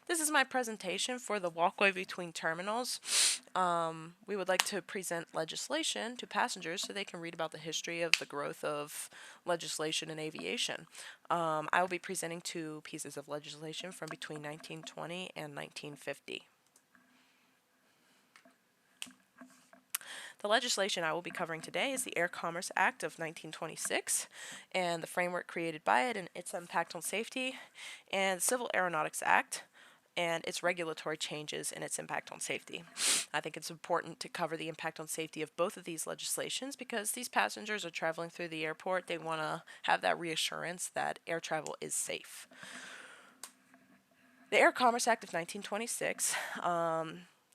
This is my presentation for the walkway between terminals. We would like to present legislation to passengers so they can read about the history of the growth of legislation in aviation. I will be presenting two pieces of legislation from between 1920 and 1950. The legislation I will be covering today is the Air Commerce Act of 1926 and the framework created by it and its impact on safety, and the Civil Aeronautics Act and its regulatory changes and its impact on safety. I think it's important to cover the impact on safety of both of these legislations because these passengers are traveling through the airport. They want to have that reassurance that air travel is safe. The Air Commerce Act of 1926,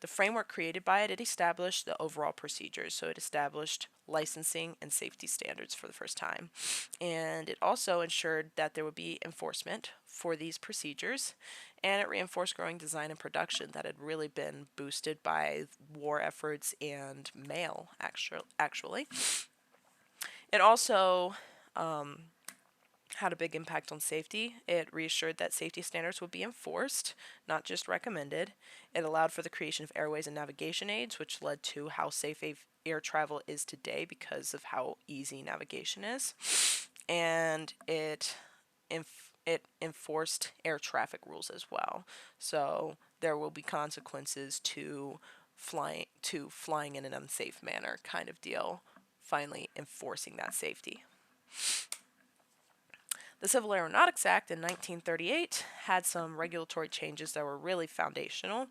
the framework created by it, it established the overall procedures. So it established licensing and safety standards for the first time. And it also ensured that there would be enforcement for these procedures. And it reinforced growing design and production that had really been boosted by war efforts and mail, actually. It also had a big impact on safety. It reassured that safety standards would be enforced, not just recommended. It allowed for the creation of airways and navigation aids, which led to how safe air travel is today because of how easy navigation is. And it enforced air traffic rules as well. So there will be consequences to flying in an unsafe manner kind of deal, finally enforcing that safety. The Civil Aeronautics Act in 1938 had some regulatory changes that were really foundational.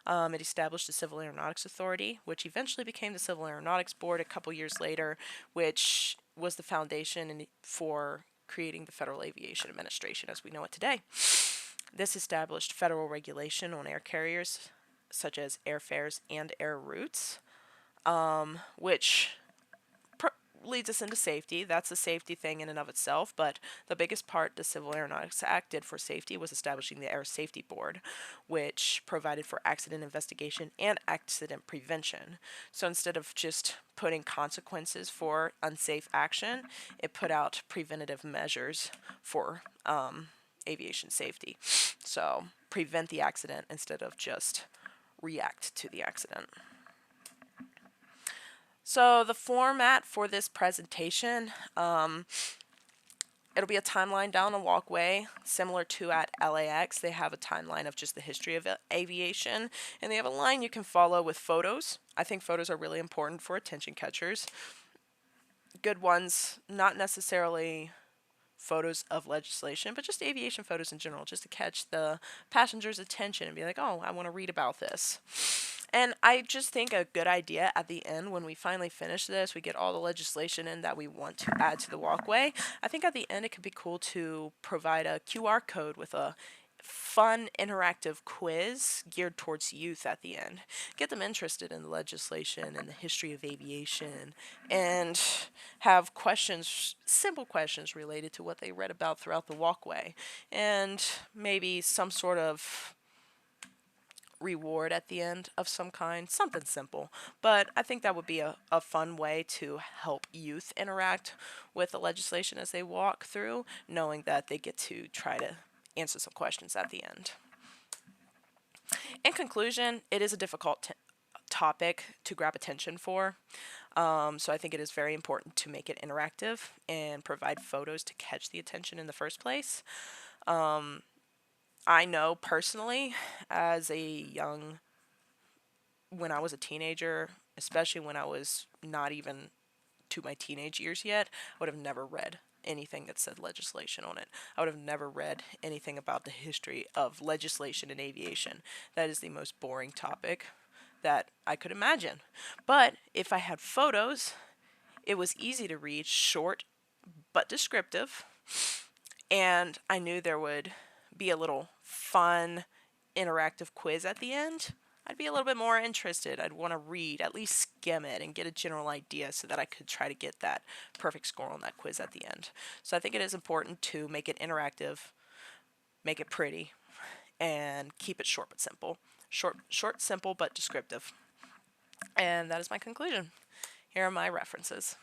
It established the Civil Aeronautics Authority, which eventually became the Civil Aeronautics Board a couple years later, which was the foundation for creating the Federal Aviation Administration as we know it today. This established federal regulation on air carriers, such as airfares and air routes, which leads us into safety. That's a safety thing in and of itself, but the biggest part the Civil Aeronautics Act did for safety was establishing the Air Safety Board, which provided for accident investigation and accident prevention. So instead of just putting consequences for unsafe action, it put out preventative measures for aviation safety. So prevent the accident instead of just react to the accident. So the format for this presentation, it'll be a timeline down a walkway, similar to at LAX. They have a timeline of just the history of aviation, and they have a line you can follow with photos. I think photos are really important for attention catchers. Good ones, not necessarily photos of legislation, but just aviation photos in general, just to catch the passenger's attention and be like, oh, I want to read about this. And I just think a good idea at the end, when we finally finish this, we get all the legislation in that we want to add to the walkway. I think at the end it could be cool to provide a QR code with a fun interactive quiz geared towards youth at the end. Get them interested in the legislation and the history of aviation, and have questions, simple questions related to what they read about throughout the walkway, and maybe some sort of reward at the end of some kind, something simple. But I think that would be a fun way to help youth interact with the legislation as they walk through, knowing that they get to try to answer some questions at the end. In conclusion, it is a difficult topic to grab attention for. So I think it is very important to make it interactive and provide photos to catch the attention in the first place. I know personally, when I was a teenager, especially when I was not even to my teenage years yet, I would have never read anything that said legislation on it. I would have never read anything about the history of legislation in aviation. That is the most boring topic that I could imagine. But if I had photos, it was easy to read, short but descriptive, and I knew there would be a little fun interactive quiz at the end. I'd be a little bit more interested. I'd want to read, at least skim it, and get a general idea so that I could try to get that perfect score on that quiz at the end. So I think it is important to make it interactive, make it pretty, and keep it short but simple. Short, simple, but descriptive. And that is my conclusion. Here are my references.